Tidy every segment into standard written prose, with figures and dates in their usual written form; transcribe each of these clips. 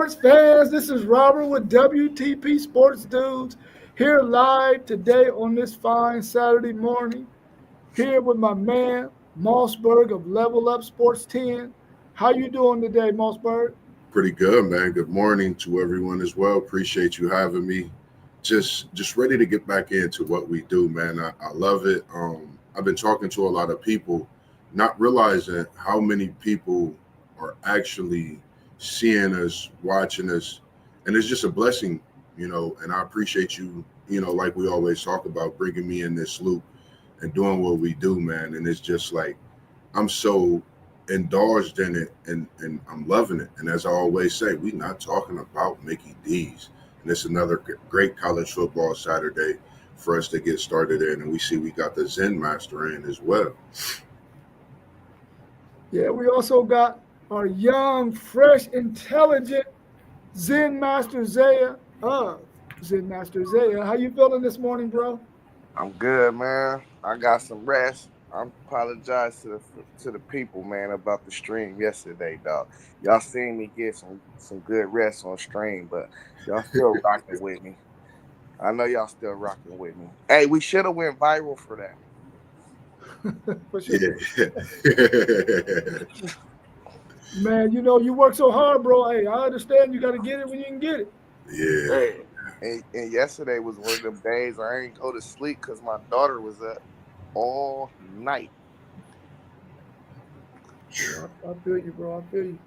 sports fans. This is Robert with WTP Sports Dudes here live today on this fine Saturday morning. Here with my man Mossberg of Level Up Sports 10. How you doing today, Mossberg? Pretty good, man. Good morning to everyone as well. Appreciate you having me. Just ready to get back into what we do, man. I love it. I've been talking to a lot of people, not realizing how many people are actually seeing us, watching us, and it's just a blessing, And I appreciate you, like we always talk about, bringing me in this loop and doing what we do, man. And it's just like I'm so indulged in it and I'm loving it. And as I always say, we're not talking about Mickey D's. And it's another great college football Saturday for us to get started in. And we see we got the Zen Master in as well. Yeah, we also got our young, fresh, intelligent Zen Master Zaya of Zen Master Zaya. How you feeling this morning, bro? I'm good, man. I got some rest. I apologize to the people, man, about the stream yesterday, dog. Y'all seen me get some good rest on stream, but y'all still rocking with me. I know y'all still rocking with me. Hey, we should have went viral for that. For sure. Yeah. Man, you work so hard, bro. Hey, I understand you got to get it when you can get it. Yeah. Hey. And yesterday was one of them days I ain't go to sleep because my daughter was up all night. Yeah, I feel you, bro. I feel you.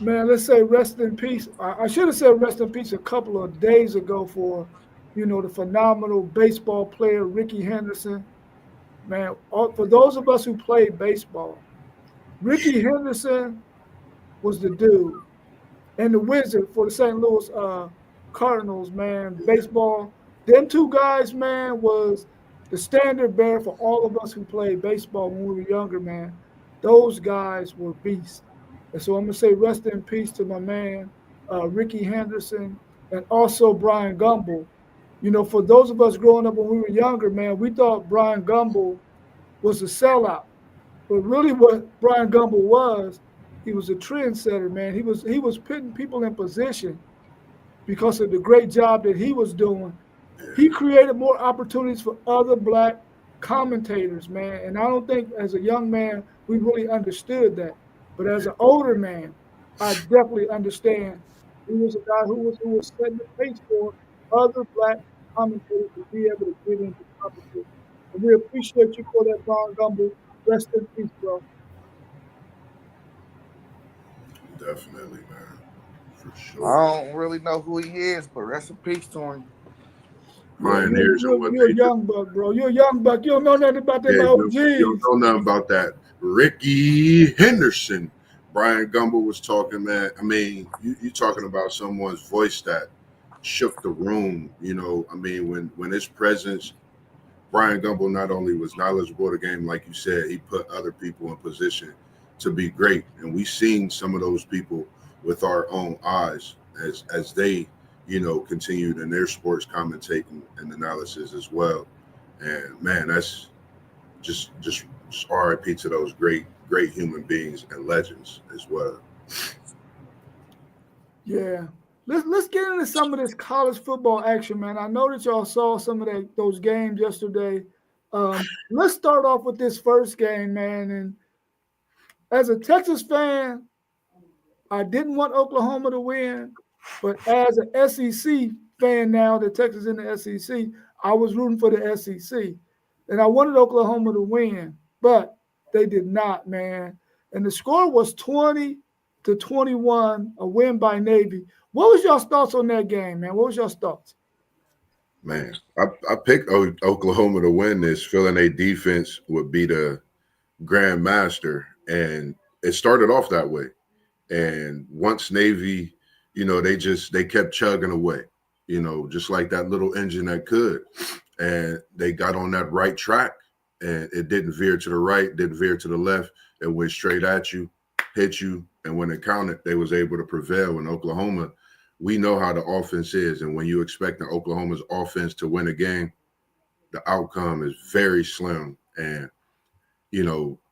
Man, let's say rest in peace. I should have said rest in peace a couple of days ago for, the phenomenal baseball player Ricky Henderson. Man, for those of us who played baseball, Ricky Henderson was the dude and the wizard for the St. Louis Cardinals, man. Baseball, them two guys, man, was the standard bearer for all of us who played baseball when we were younger, man. Those guys were beasts. And so I'm going to say rest in peace to my man, Ricky Henderson, and also Brian Gumble. For those of us growing up when we were younger, man, we thought Brian Gumble was a sellout. But really what Brian Gumble was, he was a trendsetter, man. He was putting people in position because of the great job that he was doing. He created more opportunities for other black commentators, man. And I don't think as a young man we really understood that. But as an older man, I definitely understand. He was a guy who was setting the pace for other black commentators to be able to get into competition. And we appreciate you for that, Brian Gumble. Rest in peace, bro. Definitely, man. For sure. I don't really know who he is, but rest in peace to him. Yeah, Pioneers and what you're they a do. young buck, bro. You're a young buck. You don't know nothing about them Yeah, you OGs. don't know nothing about that. Ricky Henderson. Brian Gumble was talking, man. I mean, you talking about someone's voice that shook the room. I mean, when his presence, Brian Gumble not only was knowledgeable of the game, like you said, he put other people in position to be great. And we seen some of those people with our own eyes as they, continued in their sports commentating and analysis as well. And man, that's just RIP to those great human beings and legends as well. Yeah. Let's get into some of this college football action, man. I know that y'all saw some of those games yesterday. Let's start off with this first game, man. And as a Texas fan, I didn't want Oklahoma to win, but as an SEC fan now that Texas is in the SEC, I was rooting for the SEC. And I wanted Oklahoma to win, but they did not, man. And the score was 20-21, a win by Navy. What was y'all's thoughts on that game, man? What was y'all's thoughts? Man, I picked Oklahoma to win this, feeling a defense would be the grandmaster, and it started off that way. And once Navy, they kept chugging away, just like that little engine that could. And they got on that right track, and it didn't veer to the right, didn't veer to the left. It went straight at you, hit you, and when it counted, they was able to prevail. In Oklahoma, we know how the offense is, and when you expect Oklahoma's offense to win a game, the outcome is very slim. And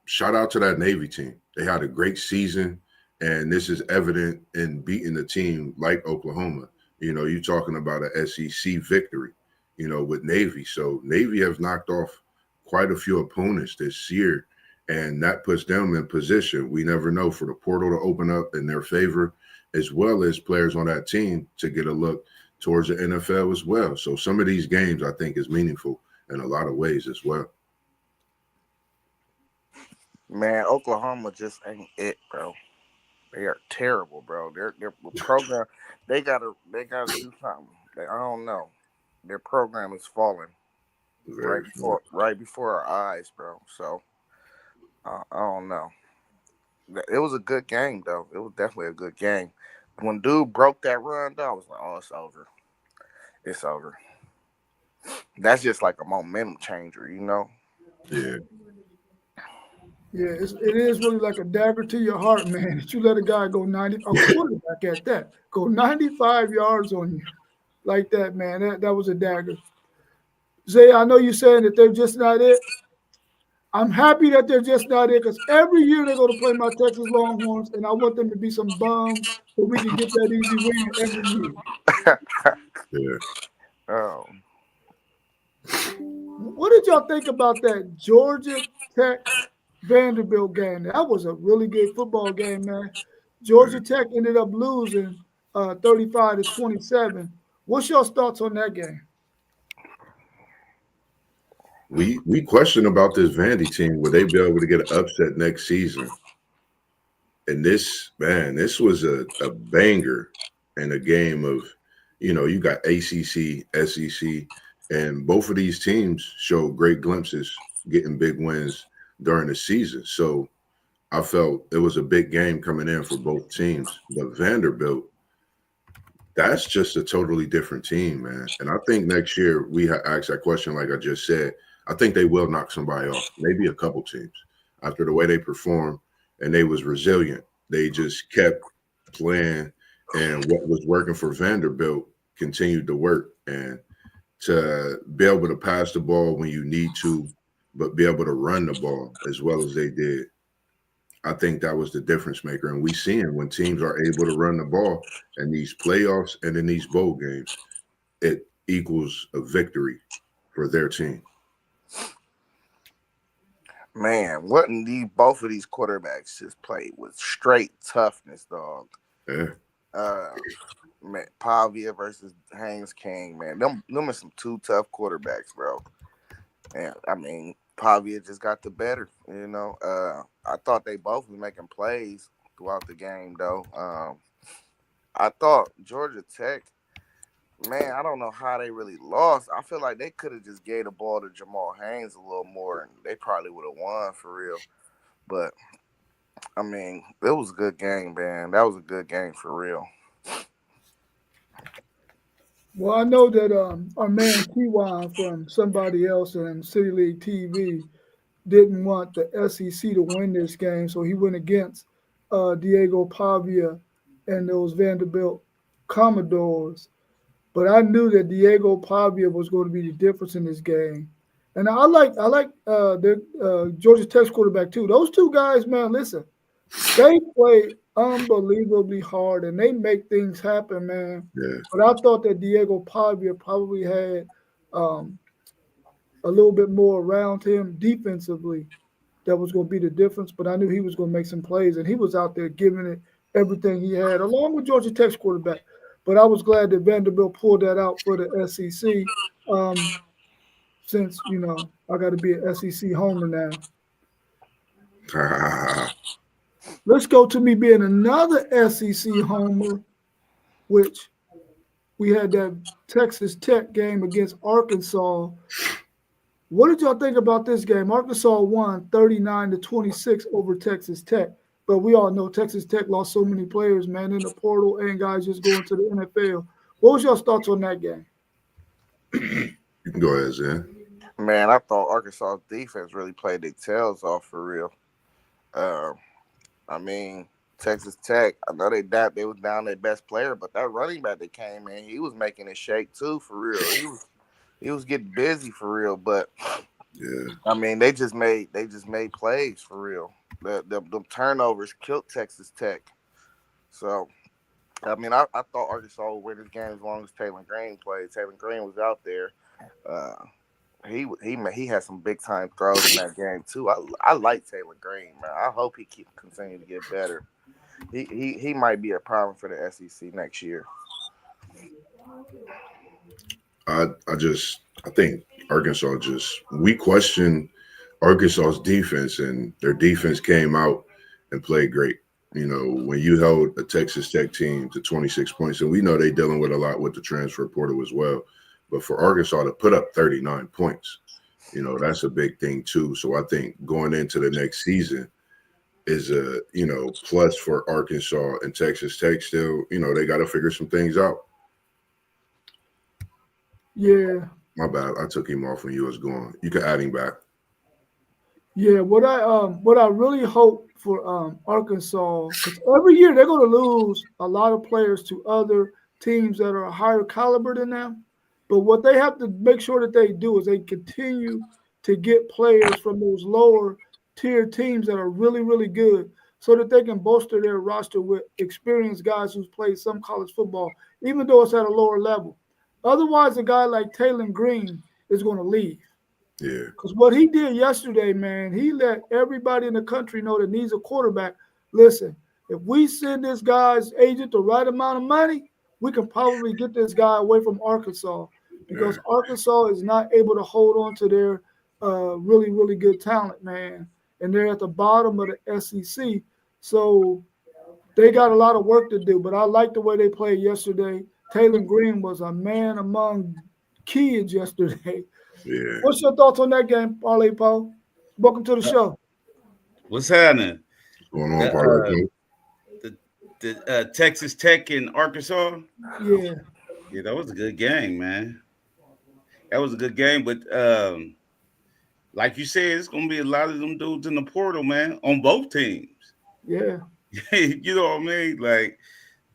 shout out to that Navy team. They had a great season. And this is evident in beating a team like Oklahoma. You know, you're talking about an SEC victory, you know, with Navy. So Navy have knocked off quite a few opponents this year, and that puts them in position. We never know for the portal to open up in their favor, as well as players on that team to get a look towards the NFL as well. So some of these games I think is meaningful in a lot of ways as well. Man, Oklahoma just ain't it, bro. They are terrible, bro. Their program, they gotta do something. I don't know. Their program is falling Very right before our eyes, bro. So I don't know. It was a good game, though. It was definitely a good game. When dude broke that run, though, I was like, oh, it's over. It's over. That's just like a momentum changer, you know? Yeah. Yeah, it is really like a dagger to your heart, man, that you let a guy go 90, a quarterback at that, go 95 yards on you like that, man. That was a dagger. Zay, I know you're saying that they're just not it. I'm happy that they're just not it because every year they're going to play my Texas Longhorns, and I want them to be some bums so we can get that easy win every year. Yeah. Oh. What did y'all think about that Georgia Tech Vanderbilt game? That was a really good football game, man. Georgia Tech ended up losing 35-27. What's your thoughts on that game? We question about this Vandy team. Will they be able to get an upset next season? And this was a banger and a game of, you know, you got ACC, SEC, and both of these teams showed great glimpses, getting big wins during the season. So I felt it was a big game coming in for both teams. But Vanderbilt, that's just a totally different team, man. And I think next year we asked that question, like I just said. I think they will knock somebody off, maybe a couple teams, after the way they performed and they was resilient. They just kept playing, and what was working for Vanderbilt continued to work. And to be able to pass the ball when you need to, but be able to run the ball as well as they did, I think that was the difference maker. And we seeing when teams are able to run the ball in these playoffs and in these bowl games, it equals a victory for their team. Man, what in both of these quarterbacks just played with straight toughness, dog. Yeah. Man, Pavia versus Haynes King, man. Them are some two tough quarterbacks, bro. And I mean, Pavia just got the better, you know. I thought they both were making plays throughout the game, though. I thought Georgia Tech, man, I don't know how they really lost. I feel like they could have just gave the ball to Jamal Haynes a little more, and they probably would have won for real. But, I mean, it was a good game, man. That was a good game for real. Well, I know that our man T-Wan from somebody else in City League TV didn't want the SEC to win this game, so he went against Diego Pavia and those Vanderbilt Commodores. But I knew that Diego Pavia was going to be the difference in this game. And I like the Georgia Tech quarterback too. Those two guys, man, listen, they play unbelievably hard and they make things happen, man. Yeah. But I thought that Diego Pavia probably had a little bit more around him defensively that was going to be the difference. But I knew he was going to make some plays, and he was out there giving it everything he had, along with Georgia Tech's quarterback. But I was glad that Vanderbilt pulled that out for the SEC since, you know, I got to be an SEC homer now. Let's go to me being another SEC homer, which we had that Texas Tech game against Arkansas. What did y'all think about this game? Arkansas won 39-26 over Texas Tech. But we all know Texas Tech lost so many players, man, in the portal and guys just going to the NFL. What was your thoughts on that game? You can go ahead, Zan. Man, I thought Arkansas defense really played their tails off for real. I mean, Texas Tech, I know they was down their best player, but that running back that came in, he was making it shake too for real. He was getting busy for real, but yeah, I mean, they just made plays for real. The turnovers killed Texas Tech. So, I mean, I thought Arkansas would win this game as long as Taylor Green played. Taylor Green was out there. Uh, he had some big time throws in that game too. I like Taylor Green, man. I hope he keep continuing to get better. He might be a problem for the SEC next year. I think Arkansas we questioned Arkansas's defense, and their defense came out and played great. You know, when you held a Texas Tech team to 26 points, and we know they're dealing with a lot with the transfer portal as well, but for Arkansas to put up 39 points, you know, that's a big thing too. So I think going into the next season is a, you know, plus for Arkansas and Texas Tech still, you know, they got to figure some things out. Yeah. My bad. I took him off when you was going. You can add him back. Yeah, what I really hope for Arkansas, because every year they're going to lose a lot of players to other teams that are a higher caliber than them. But what they have to make sure that they do is they continue to get players from those lower tier teams that are really, really good, so that they can bolster their roster with experienced guys who's played some college football, even though it's at a lower level. Otherwise, a guy like Taylor Green is going to leave. Yeah. Because what he did yesterday, man, he let everybody in the country know that needs a quarterback. Listen, if we send this guy's agent the right amount of money, we can probably get this guy away from Arkansas, because Arkansas is not able to hold on to their really, really good talent, man. And they're at the bottom of the SEC. So they got a lot of work to do. But I like the way they played yesterday. Taylor Green was a man among kids yesterday. Yeah. What's your thoughts on that game, Parlay Poe? Welcome to the show. What's happening? What's going on, Parlay Poe? The Texas Tech and Arkansas? Yeah. Yeah, that was a good game, man. That was a good game, but like you said, it's gonna be a lot of them dudes in the portal, man, on both teams. Yeah. You know what I mean? Like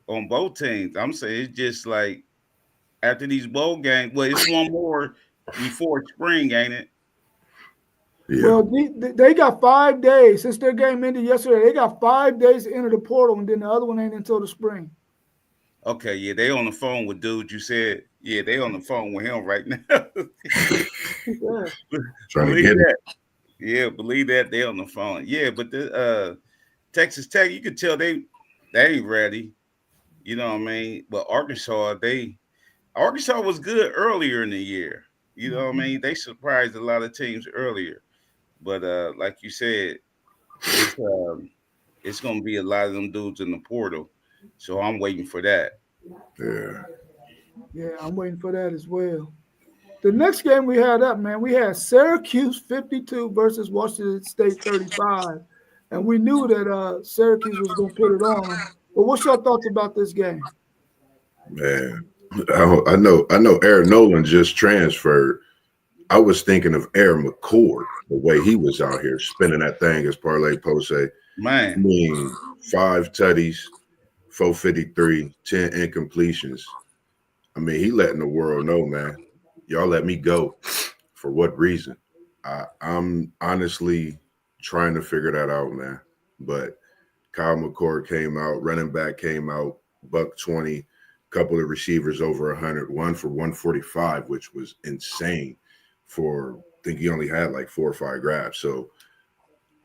on both teams. I'm saying it's just like after these bowl games. Well, it's one more before spring, ain't it? Yeah. Well, they got 5 days since their game ended yesterday. They got 5 days to enter the portal, and then the other one ain't until the spring. Okay, yeah, they on the phone with dude. You said, yeah, they on the phone with him right now. Yeah. Trying to Believe get that. Yeah, believe that they on the phone. Yeah, but the Texas Tech, you could tell they ain't ready. You know what I mean? But Arkansas was good earlier in the year. You know what I mean? They surprised a lot of teams earlier. But like you said, it's gonna be a lot of them dudes in the portal. So I'm waiting for that. Yeah. Yeah, I'm waiting for that as well. The next game we had up, man, we had Syracuse 52 versus Washington State 35. And we knew that Syracuse was going to put it on them. But what's your thoughts about this game? Man, I know Aaron Nolan just transferred. I was thinking of Aaron McCord, the way he was out here spinning that thing, as Parlay Poe say. Man. I mean, 5 tutties, 453, 10 incompletions. I mean, he letting the world know, man, y'all let me go. For what reason? I'm honestly trying to figure that out, man. But Kyle McCord came out, running back came out, $120, couple of receivers over 100, one for 145, which was insane for, I think he only had like 4 or 5 grabs. So,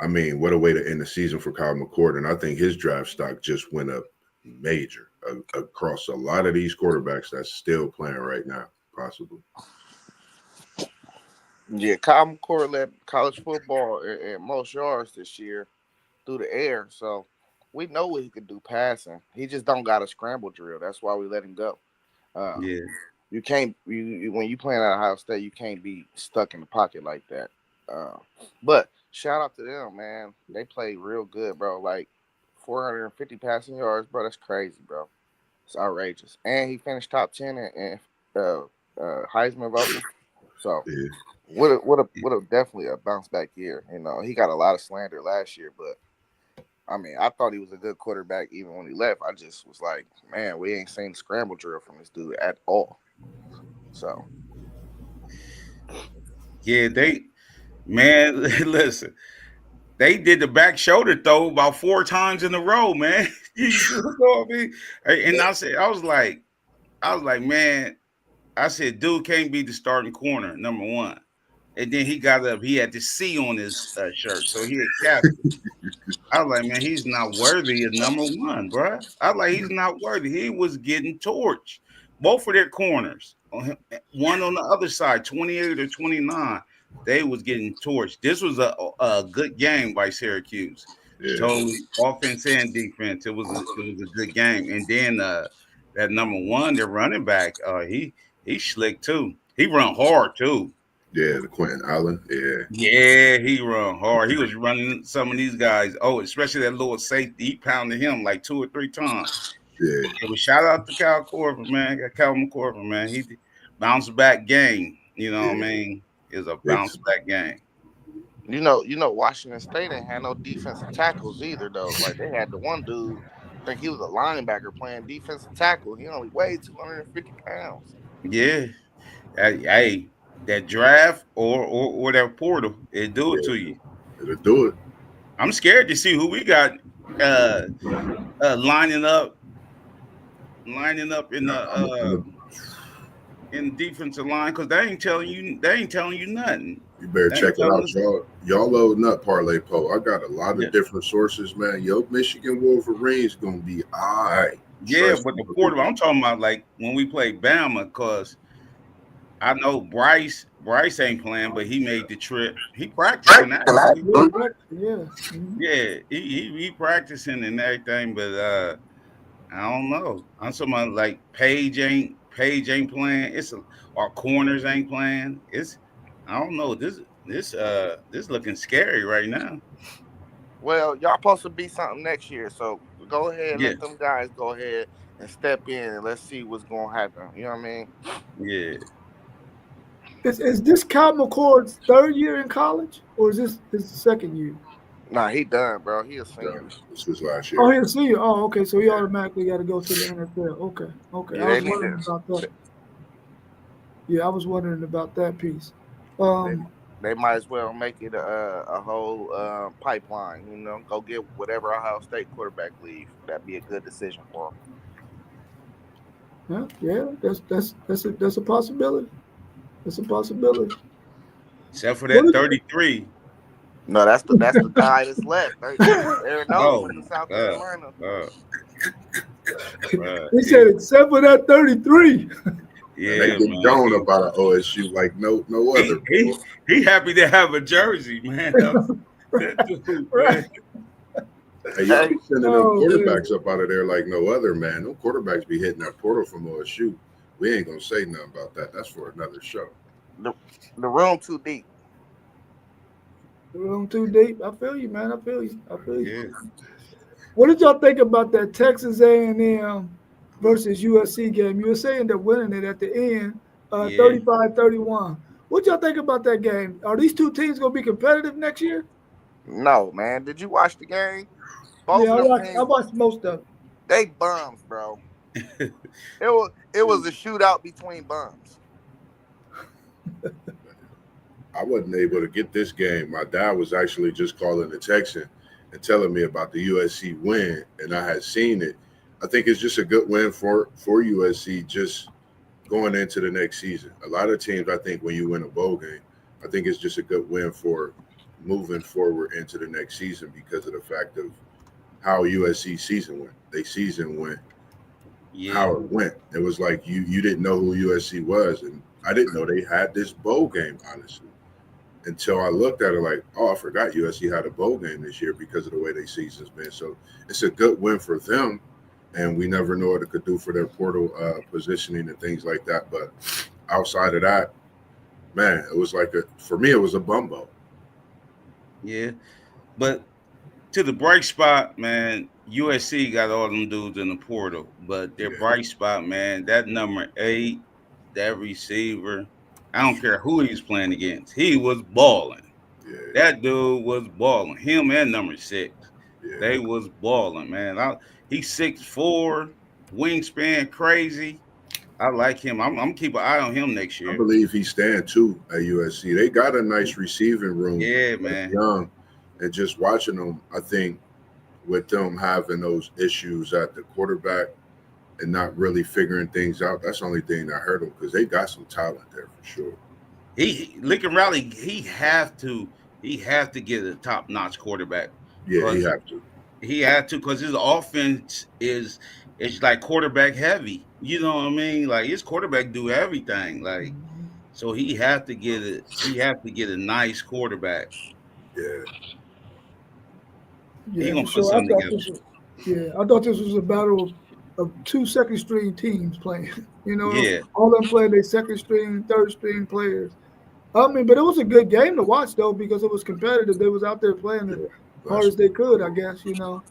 I mean, what a way to end the season for Kyle McCord. And I think his draft stock just went up major across a lot of these quarterbacks that's still playing right now, possibly. Yeah, Kyle McCord led college football at most yards this year through the air. So we know what he could do passing. He just don't got a scramble drill. That's why we let him go. Yeah. You can't when you playing at Ohio State, you can't be stuck in the pocket like that. But shout out to them, man. They played real good, bro. Like 450 passing yards, bro. That's crazy, bro. It's outrageous. And he finished top 10 in Heisman voting. So Yeah. would have definitely a bounce back year. You know, he got a lot of slander last year, but I mean, I thought he was a good quarterback even when he left. I just was like, man, we ain't seen scramble drill from this dude at all. So Yeah, listen, they did the back shoulder throw about 4 times in a row, man. You know what I mean? And I was like, man, I said, dude can't be the starting corner, number one. And then he got up, he had the C on his shirt, so he had captain. I was like, man, he's not worthy of number one, bro. I was like, he's not worthy. He was getting torched. Both of their corners, one on the other side, 28 or 29, they was getting torched. This was a good game by Syracuse. Yeah. Totally offense and defense. It was a good game. And then that number one, their running back, he slick too. He run hard too. Yeah, the Quentin Allen. Yeah. Yeah, he run hard. He was running some of these guys. Oh, especially that little safety. He pounded him like 2 or 3 times. Yeah. It was shout out to Cal Corver, man. Got Calvin Corver, man. He bounced back game. You know what I mean? It was a bounce back game. You know, Washington State ain't had no defensive tackles either, though. Like they had the one dude, I think he was a linebacker playing defensive tackle. He only weighed 250 pounds. Yeah. Hey, that draft or that portal, it do it to you. It'll do it. I'm scared to see who we got lining up in the defensive line, because they ain't telling you nothing. You better check it out, y'all. Y'all loading up Parlay Po. I got a lot of different sources, man. Yo, Michigan Wolverines gonna be all right. Yeah, but the portal, I'm talking about like when we play Bama, because I know Bryce ain't playing, but he made the trip. He practicing that. Yeah, he practicing and everything, but I don't know. I'm talking like Page ain't playing. Our corners ain't playing. I don't know. This looking scary right now. Well, y'all supposed to be something next year, so go ahead and let them guys go ahead and step in and let's see what's gonna happen. You know what I mean? Yeah. Is this Cal McCord's 3rd year in college, or is this his 2nd year? Nah, he done, bro. He a senior. This was last year. Oh, he's a senior. Oh, okay. So he automatically got to go to the NFL. Okay. Yeah, I was wondering about that. Yeah, I was wondering about that piece. They might as well make it a whole pipeline. You know, go get whatever Ohio State quarterback leave. That'd be a good decision for them. Yeah, that's a possibility. That's a possibility. Except for that 33. No, that's the guy that's left. Aaron Nolan from South Carolina. He said, except for that 33. Yeah, they get going about an OSU like no other. He happy to have a jersey, man. Right. Hey, y'all be sending them quarterbacks up out of there like no other, man. Them quarterbacks be hitting that portal from OSU. We ain't gonna say nothing about that. That's for another show. The room too deep. The room too deep. I feel you, man. I feel you. Yeah. What did y'all think about that Texas A&M versus USC game? You were saying they're winning it at the end, 35-31. What y'all think about that game? Are these two teams gonna be competitive next year? No, man. Did you watch the game? I watched most of it. They bums, bro. It was a shootout between bums. I wasn't able to get this game. My dad was actually just calling the Texan and telling me about the USC win, and I had seen it. I think it's just a good win for USC just going into the next season. A lot of teams, I think, when you win a bowl game, I think it's just a good win for moving forward into the next season because of the fact of how USC season went. They season went how it went. It was like you didn't know who USC was, and I didn't know they had this bowl game, honestly, until I looked at it like, oh, I forgot USC had a bowl game this year because of the way their season's been. So it's a good win for them, and we never know what it could do for their portal positioning and things like that. But outside of that, man, it was like for me, it was a bumbo. Yeah, but to the bright spot, man, USC got all them dudes in the portal, but their bright spot, man, that number 8, that receiver, I don't care who he's playing against, he was balling. Yeah. That dude was balling. Him and number 6, they was balling, man. He's 6'4", wingspan crazy. I like him. I'm keep an eye on him next year. I believe he stand too at USC. They got a nice receiving room. Yeah, man. Young, and just watching them, I think with them having those issues at the quarterback and not really figuring things out, that's the only thing that hurt them because they got some talent there for sure. Lincoln Riley, he have to get a top notch quarterback Yeah, he because have to. he had to because his offense is it's like quarterback heavy. You know what I mean? Like his quarterback do everything. Like so he have to get it. He have to get a nice quarterback. Yeah, He Yeah, gonna for put sure. I something thought together. this was, yeah, I thought this was a battle of two second string teams playing. You know, Yeah, all them playing their second string, third string players. I mean, but it was a good game to watch though because it was competitive. They was out there playing as yeah. hard That's as they could, I guess. You know,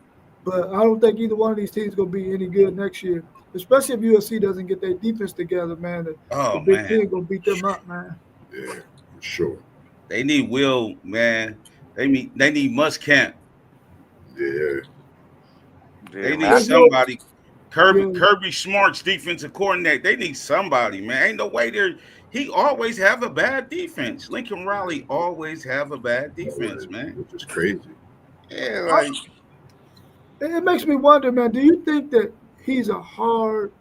but I don't think either one of these teams gonna be any good next year, especially if USC doesn't get their defense together. Man, the oh Big man, Ten gonna beat them up, man. yeah, for sure. they need Will, man. They need Muscamp. Yeah, Yeah, They man. need What's your somebody. yeah? Kirby Smart's defensive coordinator. They need somebody, man. Ain't no way they're. He always have a bad defense. Lincoln Riley always have a bad defense, man. which is crazy. Yeah, I, like it makes me wonder, man. Do you think that he's a hard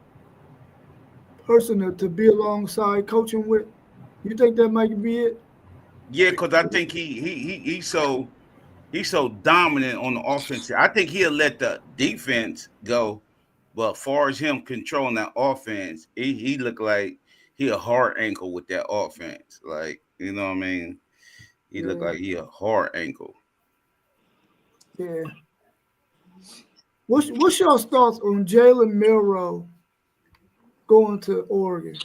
person to be alongside coaching with? You think that might be it? yeah, because I think he's so dominant on the offense. I think he'll let the defense go, but far as him controlling that offense, he look like he a hard ankle with that offense. Like you know what I mean? He look Yeah, like he a hard ankle. yeah. What's y'all's thoughts on Jalen Milroe going to Oregon?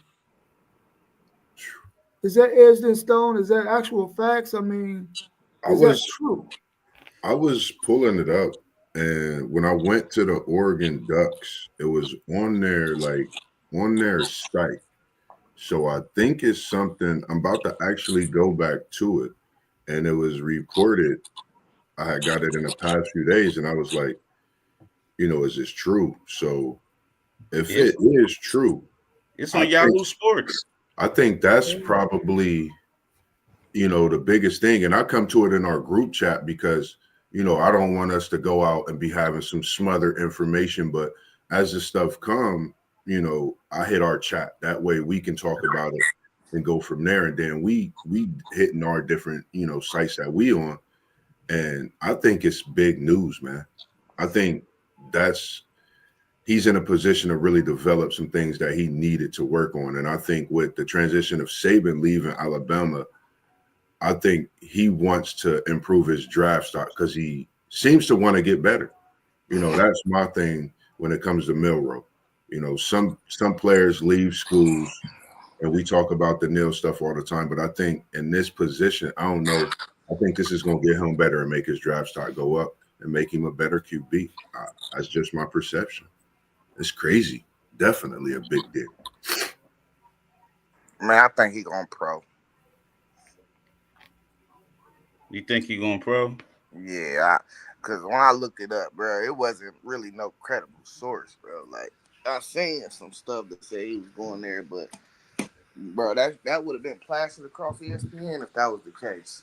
Is that edged in stone? Is that actual facts? I mean, I is that was true? I was pulling it up, and when I went to the Oregon Ducks, it was on their site. So I think it's something I'm about to actually go back to it, and it was reported. I had got it in the past few days, and I was like, is this true? So if It's it is true, it's I on think Yahoo Sports. I think that's probably the biggest thing. And I come to it in our group chat because, I don't want us to go out and be having some smothered information. But as this stuff come, I hit our chat. That way we can talk about it and go from there. And then we hitting our different, sites that we on. And I think it's big news, man. I think that's he's in a position to really develop some things that he needed to work on. And I think with the transition of Saban leaving Alabama, I think he wants to improve his draft stock because he seems to want to get better. That's my thing when it comes to Milroe. Some players leave schools and we talk about the nil stuff all the time, but I think in this position, I don't know. I think this is going to get him better and make his draft stock go up and make him a better QB. That's just my perception. It's crazy. Definitely a big deal. Man, I think he going pro. You think he going pro? Yeah, because when I looked it up, bro, it wasn't really no credible source, bro. Like I seen some stuff that said he was going there, but bro, that would have been plastered across ESPN if that was the case.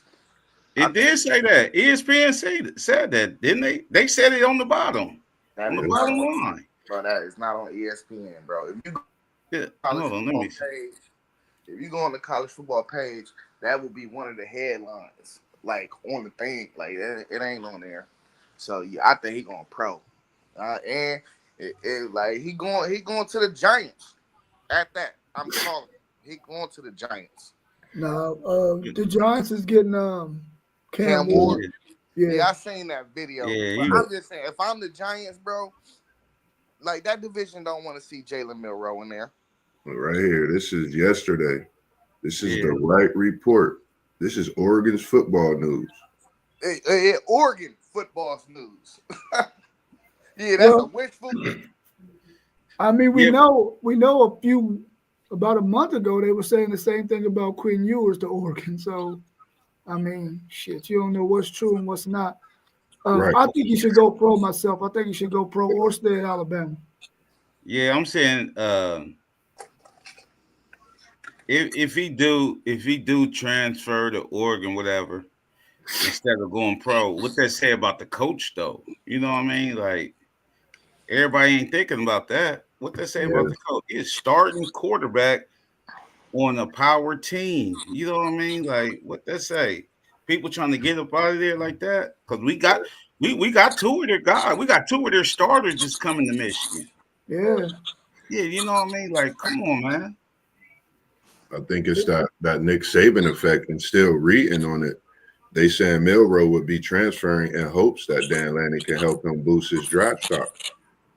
It did say that. ESPN said that, didn't they? They said it on the bottom. That On the is not bottom on, line. bro. That is not on ESPN, bro. If you go Yeah. to college Hold on, let football me see. page, if you go on the college football page, that will be one of the headlines, like on the thing. Like it ain't on there. So yeah, I think he going pro, and like he going to the Giants. At that, I'm calling it. He going to the Giants. Now, the Giants is getting Cam Cam Ward. Ward. Yeah, Yeah, I seen that video. Yeah, But he, I'm just saying, if I'm the Giants, bro, like that division don't want to see Jalen Milroe in there. Right here. This is yesterday. This is yeah. the right report. This is Oregon's football news. Oregon football's news. Yeah, that's a wishful. I mean, Yeah. we know about a month ago they were saying the same thing about Quinn Ewers to Oregon. So, I mean, shit, you don't know what's true and what's not. Right. I think he should go pro myself. I think he should go pro or stay at Alabama. Yeah, I'm saying if he do transfer to Oregon, whatever, instead of going pro. What that say about the coach, though? You know what I mean? Like everybody ain't thinking about that. What that say about the coach? He's starting quarterback on a power team. You know what I mean? Like what that say? People trying to get up out of there like that because we got two of their guys. We got two of their starters just coming to Michigan. Yeah. Yeah, you know what I mean? Like, come on, man. I think it's that Nick Saban effect, and still reading on it. They saying Milroe would be transferring in hopes that Dan Lanning can help him boost his draft stock.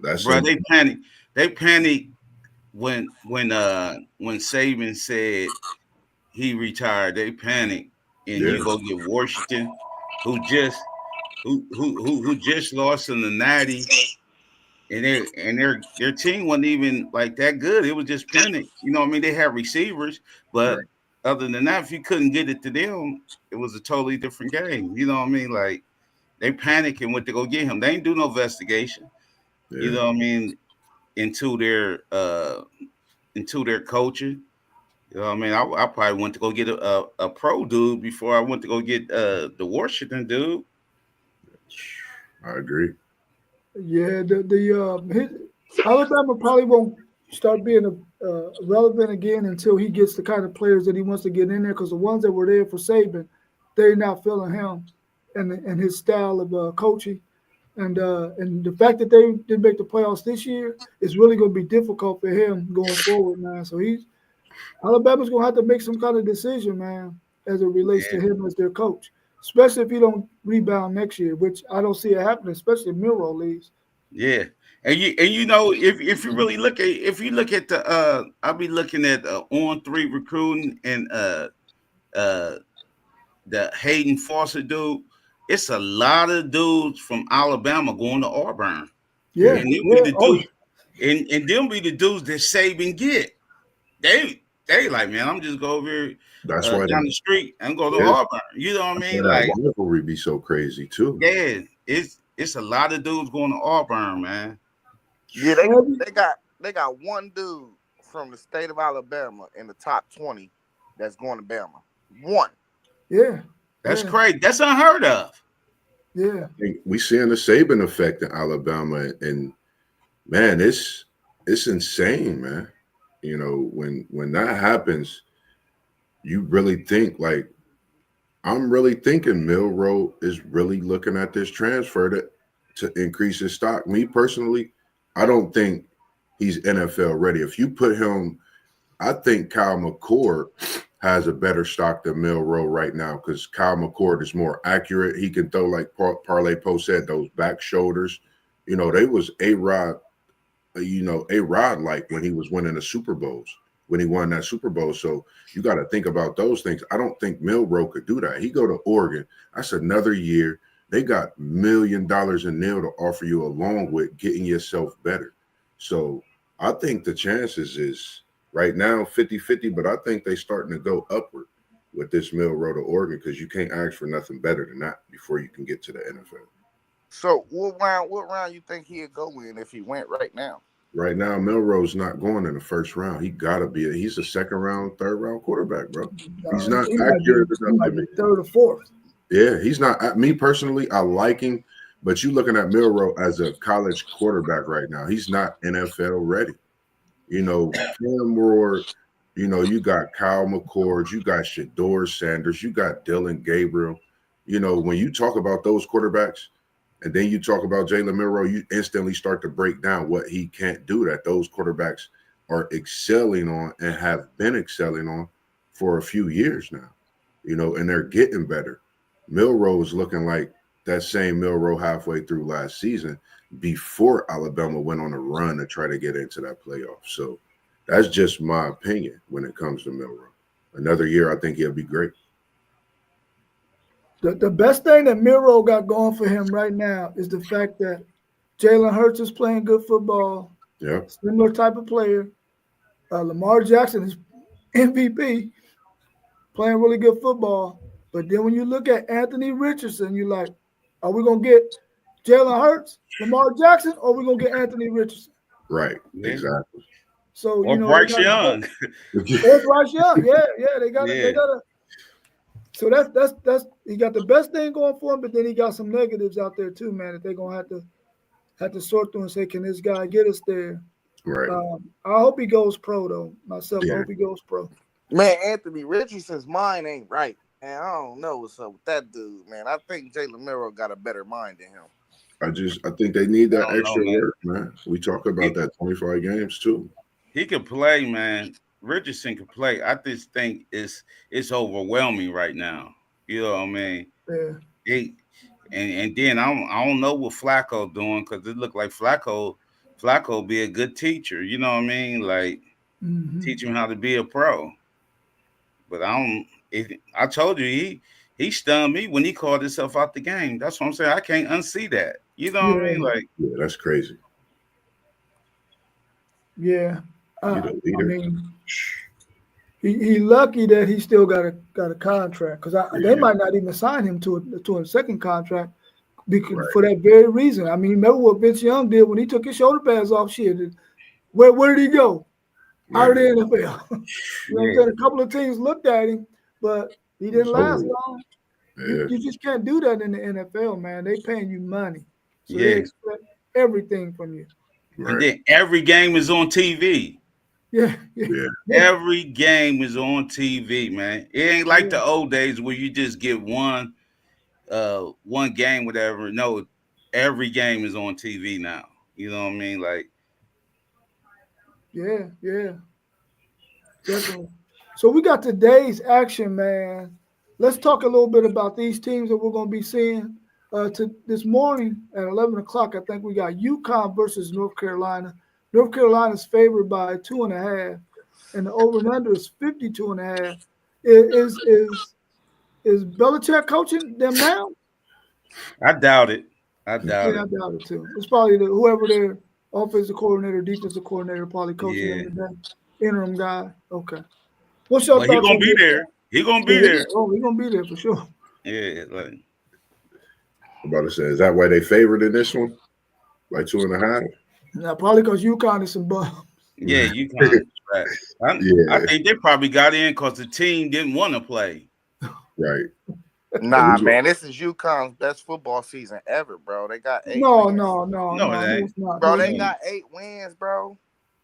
That's Bro, they panic. They panic when Saban said he retired. They panic, and you go get Washington, who just lost in the Natty, and their team wasn't even like that good. It was just panic. You know what I mean? They had receivers, but other than that, if you couldn't get it to them, it was a totally different game. You know what I mean? Like they panic and went to go get him. They ain't do no investigation. You know what I mean? Into their coaching. You know what I mean? I probably went to go get a pro dude before I went to go get the Washington dude. I agree. Yeah, Alabama probably won't start being relevant again until he gets the kind of players that he wants to get in there. Because the ones that were there for Saban, they're not feeling him and his style of coaching. And the fact that they didn't make the playoffs this year is really going to be difficult for him going forward, man. So Alabama's going to have to make some kind of decision, man, as it relates to him as their coach, especially if he don't rebound next year, which I don't see it happening, especially if Milroe leaves. Yeah, and you know if you really look at the I'll be looking at On3 recruiting and the Hayden Fawcett dude. It's a lot of dudes from Alabama going to Auburn. Yeah, and they'll be the dudes, and they'll be the dudes that Saban get. They like, man, I'm just go over here That's why down the street and go to Auburn. You know what I mean? Like rivalry be so crazy too. Yeah, it's a lot of dudes going to Auburn, man. Yeah, they got one dude from the state of Alabama in the top 20 that's going to Bama. One. Yeah. That's crazy. That's unheard of. Yeah. We seeing the Saban effect in Alabama, and man, it's insane, man. You know, when that happens, you really think like I'm really thinking Milroe is really looking at this transfer to increase his stock. Me personally, I don't think he's NFL ready. If you put him, I think Kyle McCord has a better stock than Milroe right now because Kyle McCord is more accurate. He can throw, like Parlay Post said, those back shoulders. You know, they was A-Rod like when he was winning the Super Bowls, when he won that Super Bowl. So you got to think about those things. I don't think Milroe could do that. He go to Oregon. That's another year. They got $1 million in nil to offer you along with getting yourself better. So I think the chances is right now 50-50, but I think they starting to go upward with this Milroe to Oregon because you can't ask for nothing better than that before you can get to the NFL. So what round you think he'd go in if he went right now? Right now, Milroe's not going in the first round. He's a second round, third round quarterback, bro. He's not accurate enough. Third or fourth. Yeah, he's not. Me personally, I like him, but you looking at Milroe as a college quarterback right now. He's not NFL ready. You know, Cam Ward, you know, you got Kyle McCord, you got Shedeur Sanders, you got Dylan Gabriel. You know, when you talk about those quarterbacks, and then you talk about Jalen Milroe, you instantly start to break down what he can't do that those quarterbacks are excelling on and have been excelling on for a few years now, you know, and they're getting better. Milroe is looking like that same Milroe halfway through last season before Alabama went on a run to try to get into that playoff. So that's just my opinion when it comes to Milroe. Another year, I think he'll be great. The best thing that Milroe got going for him right now is the fact that Jalen Hurts is playing good football. Yeah. Similar type of player. Lamar Jackson is MVP, playing really good football. But then when you look at Anthony Richardson, you're like, are we going to get Jalen Hurts, Lamar Jackson, or are we going to get Anthony Richardson? Right, exactly. So, or Bryce Young. Or Bryce Young, yeah. They got to So that's he got the best thing going for him, but then he got some negatives out there too, man. That they're gonna have to sort through and say, can this guy get us there? Right. I hope he goes pro though. Myself, I hope he goes pro. Man, Anthony Richardson's mind ain't right. And I don't know what's up with that dude, man. I think Jalen Miro got a better mind than him. I think they need that extra work, man. We talk about that 25 games too. He can play, man. Richardson can play. I just think it's overwhelming right now. You know what I mean? Yeah. And then I don't know what Flacco doing, because it looked like Flacco be a good teacher. You know what I mean? Like teach him how to be a pro. But I told you he stunned me when he called himself out the game. That's what I'm saying. I can't unsee that. You know what I mean? Like, yeah, that's crazy. Yeah. I mean, he lucky that he still got a contract, because they might not even sign him to a second contract because for that very reason. I mean, remember what Vince Young did when he took his shoulder pads off? Shit, where did he go? Out of the NFL. You know what I'm saying? A couple of teams looked at him, but he didn't last long. Yeah. You just can't do that in the NFL, man. They paying you money, so they expect everything from you. Right. And then every game is on TV. Yeah. Every game is on TV, man. It ain't like the old days where you just get one game, whatever. No, every game is on TV now. You know what I mean? Like, yeah. Definitely. So we got today's action, man. Let's talk a little bit about these teams that we're going to be seeing this morning at 11 o'clock. I think we got UConn versus North Carolina. North Carolina's favored by 2.5, and the over and under is 52.5. Is Belichick coaching them now? I doubt it. I doubt it too. It's probably whoever their offensive coordinator, defensive coordinator, probably coaching them today. Interim guy. Okay. What's your thoughts? He's gonna be there. He's gonna be there. Oh, he's gonna be there for sure. Yeah, like I'm about to say, is that why they favored in this one? Like 2.5? Now, probably because UConn is some bums. Yeah, UConn. I think they probably got in because the team didn't want to play. Right. Nah, man, this is UConn's best football season ever, bro. They got 8 wins. No, it ain't. Bro, they got 8 wins, bro.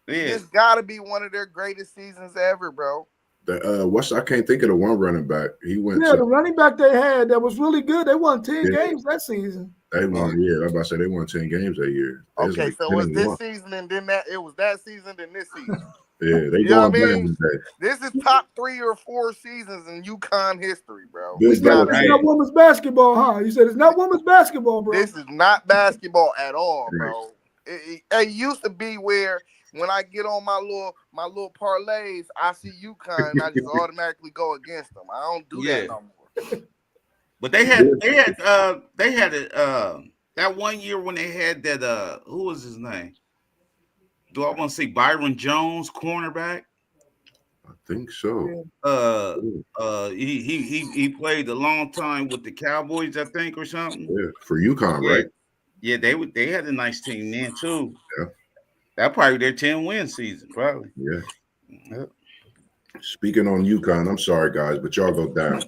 Yeah. It's got to be one of their greatest seasons ever, bro. I can't think of the one running back. He went. Yeah, the running back they had that was really good. They won 10 games that season. They won. Yeah, I was about to say they won 10 games that year. Okay, so it was this season, and then it was that season, then this season. Yeah, they going down. This is top 3 or 4 seasons in UConn history, bro. It's not women's basketball, huh? You said it's not women's basketball, bro. This is not basketball at all, bro. It used to be where when I get on my little parlays, I see UConn and I just automatically go against them. I don't do that no more. But they had that one year when they had that who was his name? Do I want to say Byron Jones, cornerback? I think so. He played a long time with the Cowboys, I think, or something. Yeah, for UConn, right? Yeah, they had a nice team then too. Yeah. That probably their 10-win season, probably. Yeah. Speaking on UConn, I'm sorry guys, but y'all go down.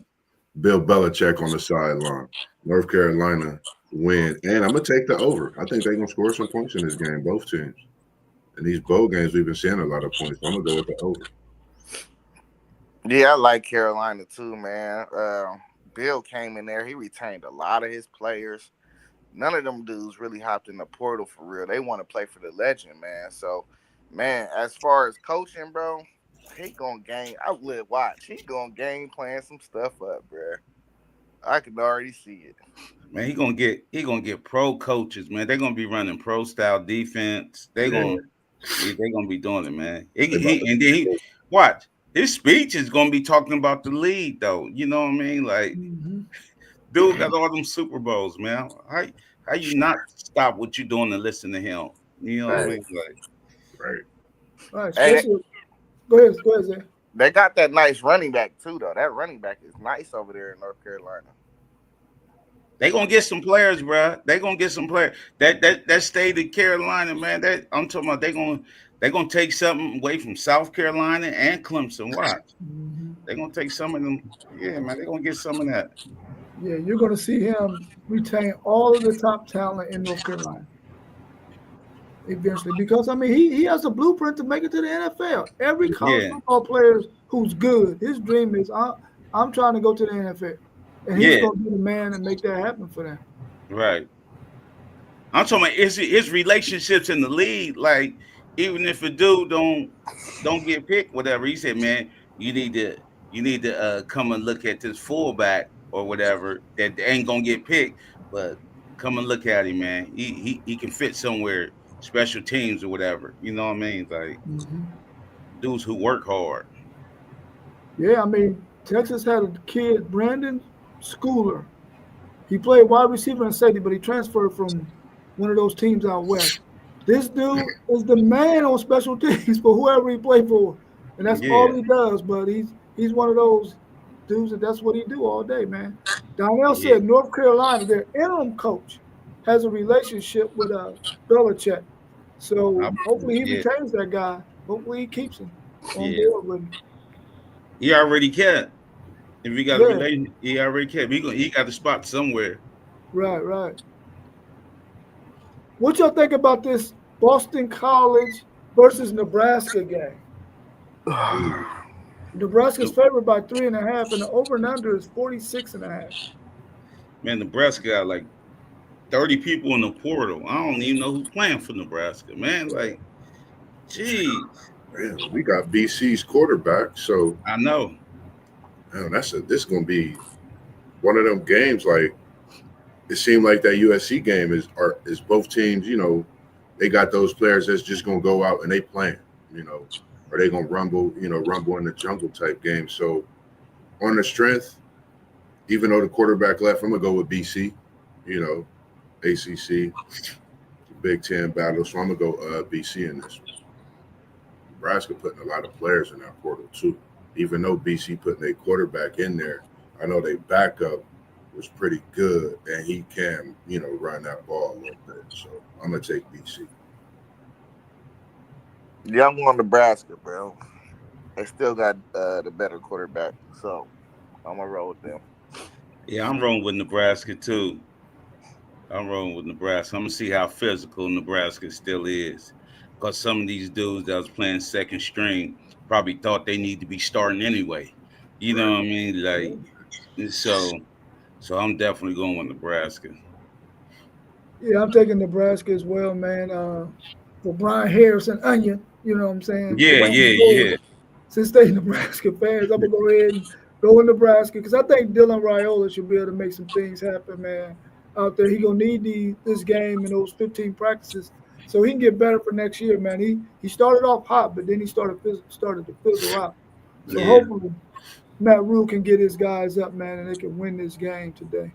Bill Belichick on the sideline. North Carolina win, and I'm gonna take the over. I think they're gonna score some points in this game, both teams. In these bowl games, we've been seeing a lot of points. So I'm gonna go with the over. Yeah, I like Carolina too, man. Bill came in there. He retained a lot of his players. None of them dudes really hopped in the portal for real. They want to play for the legend, man. So, man, as far as coaching, bro, he gonna game. I would watch. He gonna game plan some stuff up, bro. I can already see it. Man, he gonna get pro coaches, man. They're gonna be running pro style defense. They're gonna be doing it, man. And then watch. His speech is gonna be talking about the league, though. You know what I mean? Like, dude got all them Super Bowls, man. How you not stop what you're doing and listen to him? You know what I mean? Like, right. Hey, go ahead, Zay. They got that nice running back too, though. That running back is nice over there in North Carolina. They gonna get some players, bro. They gonna get some players. That state of Carolina, man. I'm talking about. They gonna take something away from South Carolina and Clemson. Watch. They're gonna take some of them. Yeah, man, they're gonna get some of that. Yeah, you're going to see him retain all of the top talent in North Carolina eventually because, I mean, he has a blueprint to make it to the NFL. Every college Yeah, football player who's good, his dream is, I'm trying to go to the NFL. And he's yeah, going to be the man and make that happen for them. right. I'm talking about his relationships in the league. Like, even if a dude don't get picked, whatever, he said, man, you need to come and look at this fullback or whatever that ain't gonna get picked, but come and look at him, man. He can fit somewhere, special teams or whatever. You know what I mean? Like Mm-hmm. dudes who work hard. Yeah, I mean, Texas had a kid, Brandon Schooler. He played wide receiver and safety, but he transferred from one of those teams out west. This dude is the man on special teams for whoever he played for, and that's all Yeah, he does. But he's one of those dudes that's what he do all day, man. Donnell yeah. said North Carolina, their interim coach, has a relationship with Belichick, so hopefully he Yeah, retains that guy. Hopefully he keeps him on yeah. board with him. He already kept. If he got a Yeah, relation, he already kept. He got the spot somewhere. right, right. What y'all think about this Boston College versus Nebraska game? Ooh, Nebraska's favored by 3.5, and the over and under is 46.5. Man, Nebraska got like 30 people in the portal. I don't even know who's playing for Nebraska, man. Like, geez, man, we got BC's quarterback, so I know. man, this is gonna be one of them games. Like it seemed like that USC game is both teams. You know, they got those players that's just gonna go out and they playing. You know, or they gonna rumble. You know, rumble in the jungle type game. So on the strength, even though the quarterback left, I'm gonna go with BC. You know, ACC, Big Ten battle. So I'm gonna go BC in this one. Nebraska putting a lot of players in that portal too. Even though BC putting their quarterback in there, I know their backup was pretty good, and he can, you know, run that ball a little bit. So I'm gonna take BC. Yeah, I'm going Nebraska, bro. They still got the better quarterback, so I'm gonna roll with them. Yeah, I'm rolling with Nebraska too. I'm rolling with Nebraska. I'm gonna see how physical Nebraska still is. Because some of these dudes that was playing second string probably thought they need to be starting anyway. You know Right. what I mean? Like, so I'm definitely going with Nebraska. Yeah, I'm taking Nebraska as well, man. For Brian Harrison, Onion, you know what I'm saying? For Yeah, Brandon yeah, Boyd, yeah. since they Nebraska fans, I'm gonna go ahead and go with Nebraska because I think Dylan Raiola should be able to make some things happen, man. Out there, he gonna need this game and those 15 practices so he can get better for next year, man. He started off hot, but then he started to fizzle out. So Yeah. hopefully Matt Rule can get his guys up, man, and they can win this game today.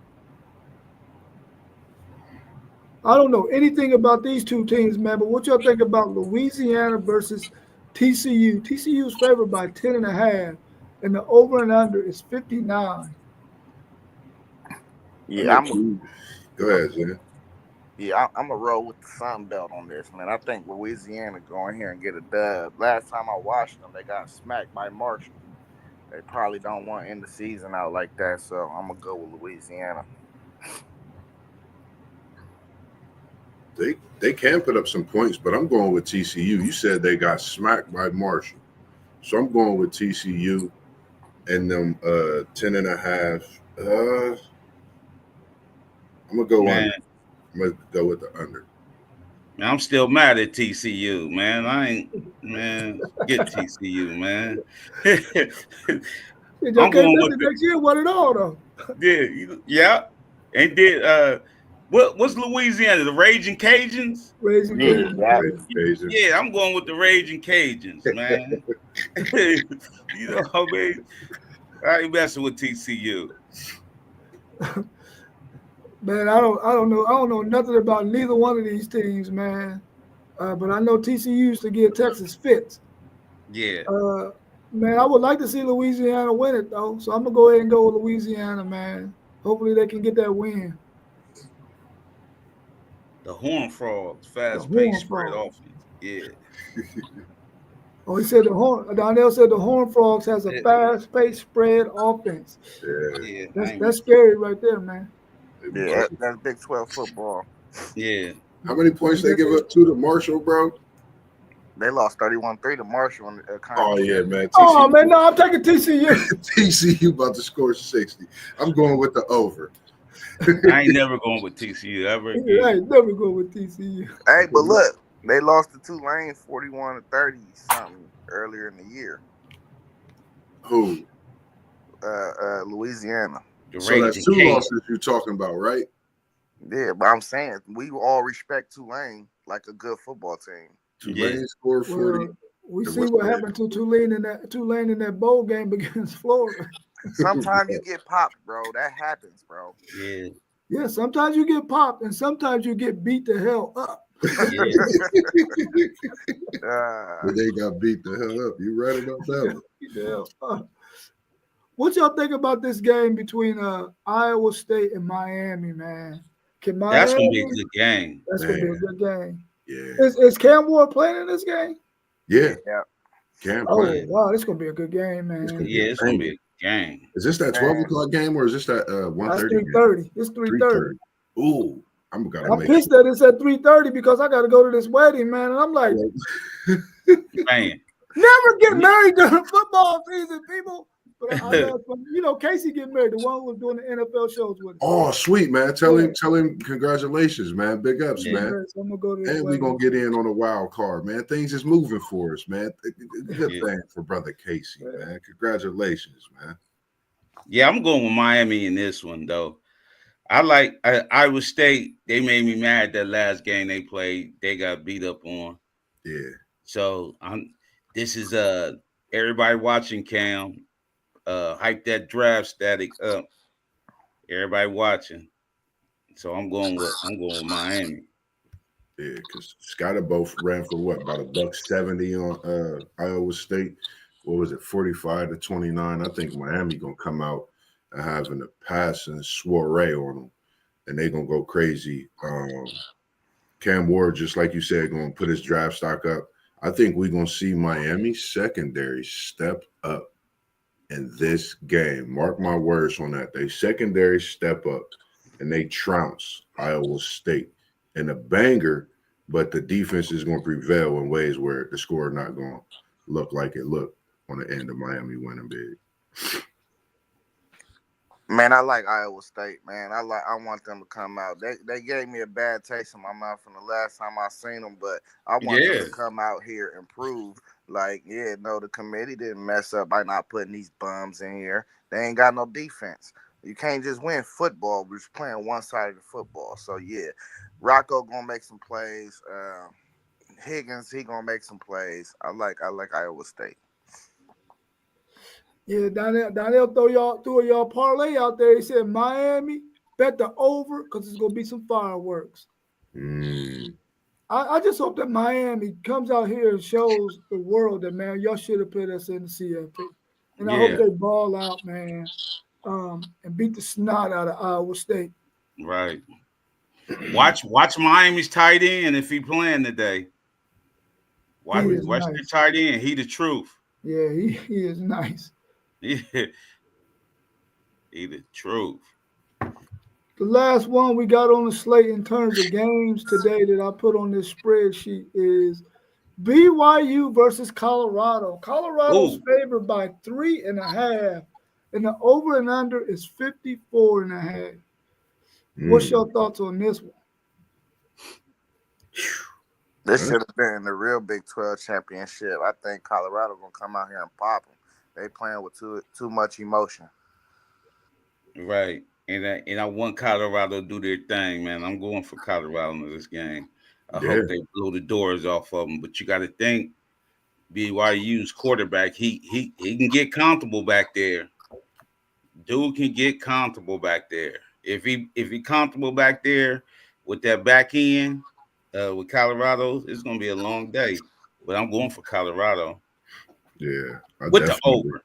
I don't know anything about these two teams, man, but what y'all think about Louisiana versus TCU? TCU is favored by 10.5, and the over and under is 59. I'm Yeah, gonna choose. Go ahead, Zen. I'm gonna roll with the Sun Belt on this, man. I think Louisiana go in here and get a dub. Last time I watched them, they got smacked by Marshall. They probably don't want to end the season out like that, so I'm gonna go with Louisiana. They can put up some points, but I'm going with TCU. You said they got smacked by Marshall, so I'm going with TCU and them 10.5. I'm gonna go Man, under. I'm gonna go with the under. I'm still mad at TCU, man. I ain't, man, get TCU, man. Y'all I'm came going back with the the next year, won it all, though. yeah. And did what's Louisiana? The Raging Cajuns? Raising Yeah, Cajun. yeah. Cajun. Yeah, I'm going with the Raging Cajuns, man. You know what I mean? I ain't messing with TCU. Man, I don't know nothing about neither one of these teams, man. But I know TCU used to give Texas fits. Yeah. Uh, man, I would like to see Louisiana win it though, so I'm gonna go ahead and go with Louisiana, man. Hopefully they can get that win. The Horn Frogs, The fast paced Horn spread Frogs. offense. Yeah. Oh, he said Donnell said the Horned Frogs has a fast-paced spread offense. Yeah, That's scary right there, man. Yeah, that's Big 12 football. Yeah. How many points they give up to Marshall, bro? They lost 31-3 to Marshall in the Oh yeah, man. Oh man, no, I'm taking TCU. TCU about to score 60. I'm going with the over. I ain't never going with TCU ever again. I ain't never go with TCU. Hey, but look, they lost to Tulane 41-30 something earlier in the year. Who? Louisiana. So that's two losses you're talking about, right? Yeah, but I'm saying we all respect Tulane like a good football team. Tulane scored 40. Well, we see what happened to Tulane in that bowl game against Florida. Sometimes you get popped, bro. That happens, bro. Yeah. Yeah, sometimes you get popped and sometimes you get beat the hell up. They got beat the hell up. You right about that one. What y'all think about this game between Iowa State and Miami, man? That's gonna be a good game. That's gonna be a good game. Yeah. Is Cam Ward playing in this game? Yeah. Cam playing. Wow, this gonna be a good game, man. It's gonna be a game. Is this that 12 o'clock game or is this that 1:30? That's 3:30. It's 3:30. Ooh, I'm pissed that it's at 3:30 because I got to go to this wedding, man. And I'm like, man, never get married during football season, people. But I love, Casey get married, the one who was doing the NFL shows with him. Oh, sweet, man. Tell him congratulations, man. Big ups, man. So I'm gonna go to and we're gonna get in on a wild card, man. Things is moving for us, man. Good thing for brother Casey, man. Congratulations, man. Yeah, I'm going with Miami in this one, though. I like Iowa State. They made me mad that last game they played. They got beat up on. Yeah. So this is everybody watching, Cam. Hype that draft static up. Everybody watching. So I'm going with Miami. Yeah, because Scott both ran for what, about $170 on Iowa State. What was it, 45-29? I think Miami gonna come out and having a passing soiree on them, and they gonna go crazy. Cam Ward, just like you said, gonna put his draft stock up. I think we're gonna see Miami secondary step up in this game. Mark my words on that. They secondary step up and they trounce Iowa State in a banger, but the defense is going to prevail in ways where the score is not going to look like it looked on the end of Miami winning big. Man, I like Iowa State, man. I want them to come out. They gave me a bad taste in my mouth from the last time I seen them, but I want them to come out here and prove, the committee didn't mess up by not putting these bums in here. They ain't got no defense. You can't just win football. We're just playing one side of the football. So, Rocco gonna make some plays. Higgins, he gonna make some plays. I like Iowa State. Yeah, Donnell threw y'all parlay out there. He said Miami, bet the over because it's gonna be some fireworks. I just hope that Miami comes out here and shows the world that, man, y'all should have put us in the CFP. And I hope they ball out, man, and beat the snot out of Iowa State. Right. Watch Miami's tight end if he playing today. Watch the tight end. He the truth. Yeah, he is nice. Yeah. He the truth. The last one we got on the slate in terms of games today that I put on this spreadsheet is BYU versus Colorado. Colorado's favored by 3.5, and the over and under is 54.5. What's your thoughts on this one? This should have been the real Big 12 championship. I think Colorado gonna come out here and pop them. They playing with too much emotion. Right. And I want Colorado to do their thing, man. I'm going for Colorado in this game. I hope they blow the doors off of them. But you got to think, BYU's quarterback, he can get comfortable back there. Dude can get comfortable back there. If he comfortable back there with that back end with Colorado, it's gonna be a long day. But I'm going for Colorado. Yeah, with the over.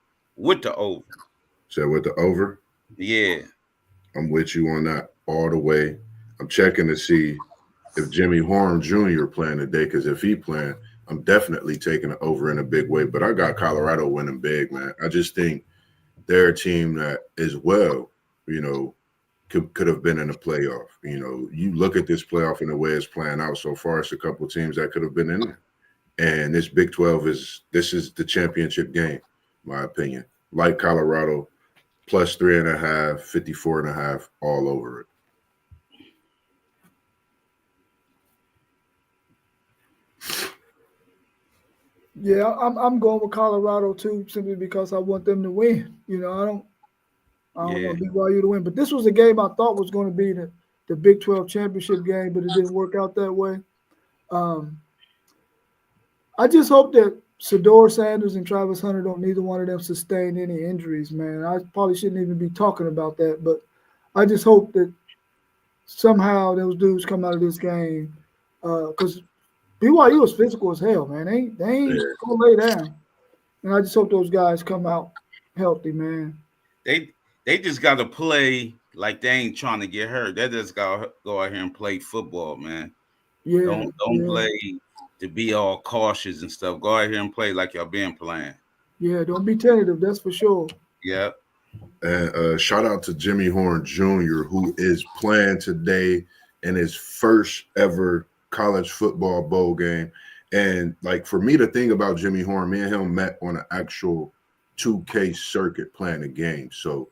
So with the over? Yeah. I'm with you on that all the way. I'm checking to see if Jimmy Horn Jr. playing today, because if he playing, I'm definitely taking it over in a big way. But I got Colorado winning big, man. I just think they're a team that as well, could have been in a playoff. You look at this playoff and the way it's playing out so far, it's a couple of teams that could have been in there. And this Big 12 is the championship game, my opinion. Like Colorado, plus 3.5, 54.5, all over it. Yeah, I'm going with Colorado too, simply because I want them to win. I don't want BYU to win. But this was a game I thought was going to be the Big 12 championship game, but it didn't work out that way. I just hope that Shedeur Sanders and Travis Hunter don't neither one of them sustain any injuries, man. I probably shouldn't even be talking about that, but I just hope that somehow those dudes come out of this game because BYU is physical as hell, man. They ain't gonna lay down, and I just hope those guys come out healthy, man. They just got to play like they ain't trying to get hurt. They just got to go out here and play football, man. Yeah, don't play to be all cautious and stuff. Go out here and play like y'all been playing. Yeah, don't be tentative. That's for sure. Yeah. And shout out to Jimmy Horn Jr., who is playing today in his first ever college football bowl game. And like for me, the thing about Jimmy Horn, me and him met on an actual 2K circuit playing a game. So,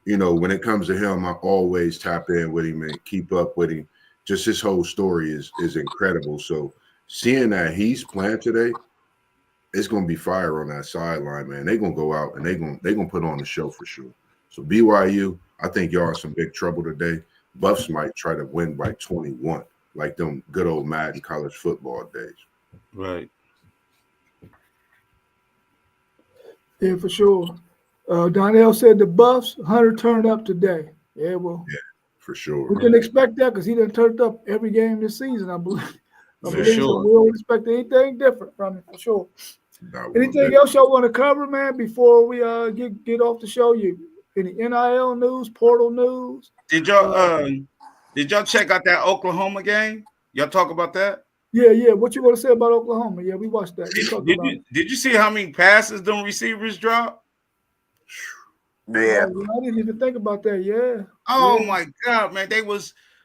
when it comes to him, I always tap in with him and keep up with him. Just his whole story is incredible. So seeing that he's playing today, it's gonna be fire on that sideline, man. They're gonna go out and they're gonna put on the show for sure. So BYU, I think y'all in some big trouble today. Buffs might try to win by 21, like them good old Madden college football days. Right. Yeah, for sure. Donnell said the Buffs, Hunter turned up today. Yeah, well. Yeah, for sure. We can expect that because he done turned up every game this season, I believe. For sure. So we don't expect anything different from him, for sure. Anything else y'all want to cover, man, before we get off the show? Any NIL news, portal news? Did y'all check out that Oklahoma game? Y'all talk about that? Yeah. What you want to say about Oklahoma? Yeah, we watched that. Did you see how many passes them receivers dropped? Yeah. I didn't even think about that. Yeah. Oh my God, man.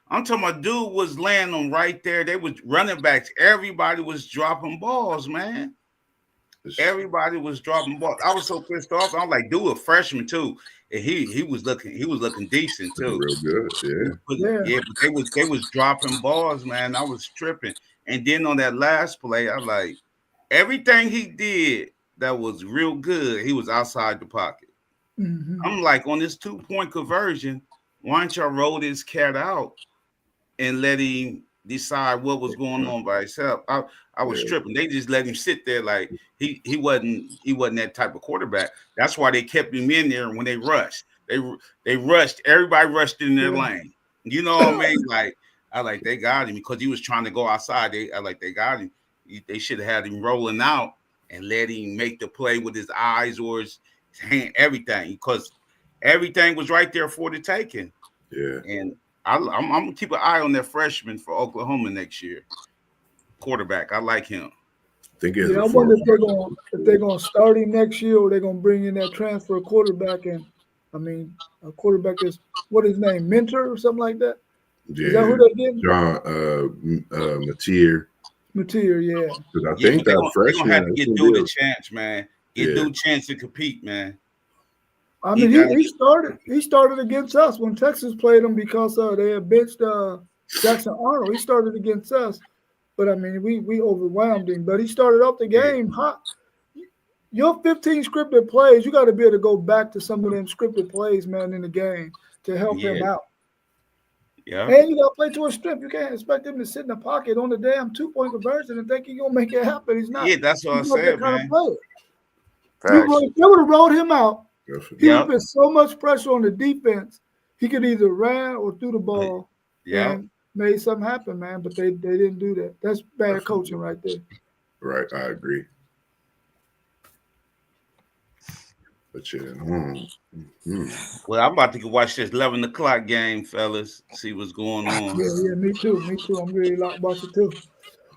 I'm talking about dude was laying them right there. They was running backs. Everybody was dropping balls, man. Everybody was dropping balls. I was so pissed off. I'm like, dude, a freshman too. And he was looking decent too. Real good, yeah. But they was dropping balls, man. I was tripping. And then on that last play, I was like, everything he did that was real good, he was outside the pocket. Mm-hmm. I'm like, on this 2-point conversion, why don't y'all roll this cat out and let him decide what was going on by himself? I was tripping. They just let him sit there like he wasn't that type of quarterback. That's why they kept him in there when they rushed. They rushed. Everybody rushed in their lane. You know what I mean? Like they got him because he was trying to go outside. They got him. They should have had him rolling out and let him make the play with his eyes or his hand, everything, because everything was right there for the taking. Yeah. And I'm gonna keep an eye on that freshman for Oklahoma next year. Quarterback, I like him. I wonder if they're gonna start him next year or they're gonna bring in that transfer quarterback. And I mean, a quarterback is what his name, Mentor or something like that. Yeah. Is that who they getting? John Mateer. Mateer, yeah. Because I think that freshman gonna have to get Dude a chance, man. Get Dude a chance to compete, man. I mean, he started against us when Texas played him because they had benched Jackson Arnold. He started against us, but I mean, we overwhelmed him. But he started off the game hot. Your 15 scripted plays, you got to be able to go back to some of them scripted plays, man, in the game to help him out. Yeah. And you got to play to a strip. You can't expect him to sit in the pocket on the damn 2-point conversion and think he's going to make it happen. He's not. Yeah, that's what I said, man. You would have rolled him out. He would Yep. have put so much pressure on the defense. He could either ran or threw the ball and made something happen, man. But they didn't do that. That's bad coaching right there. Right, I agree. But yeah, Well, I'm about to go watch this 11 o'clock game, fellas. See what's going on. Yeah, me too. I'm really like watching too.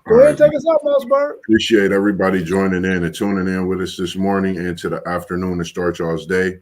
Go ahead and take us out, Mossberg. Appreciate everybody joining in and tuning in with us this morning and to the afternoon to start y'all's day.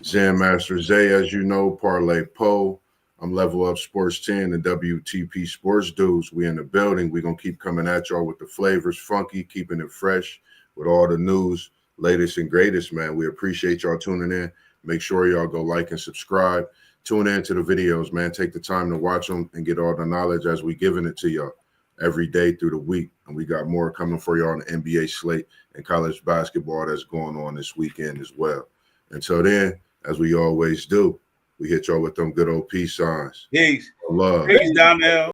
Zen Master Zay, as you know, Parlay Poe. I'm Level Up Sports 10 and WTP Sports Dudes. We in the building. We're going to keep coming at y'all with the flavors, funky, keeping it fresh with all the news, latest and greatest, man. We appreciate y'all tuning in. Make sure y'all go like and subscribe. Tune in to the videos, man. Take the time to watch them and get all the knowledge as we giving it to y'all every day through the week. And we got more coming for y'all on the NBA slate and college basketball that's going on this weekend as well. Until then, as we always do, we hit y'all with them good old peace signs. Peace. Love. Peace, Donnell.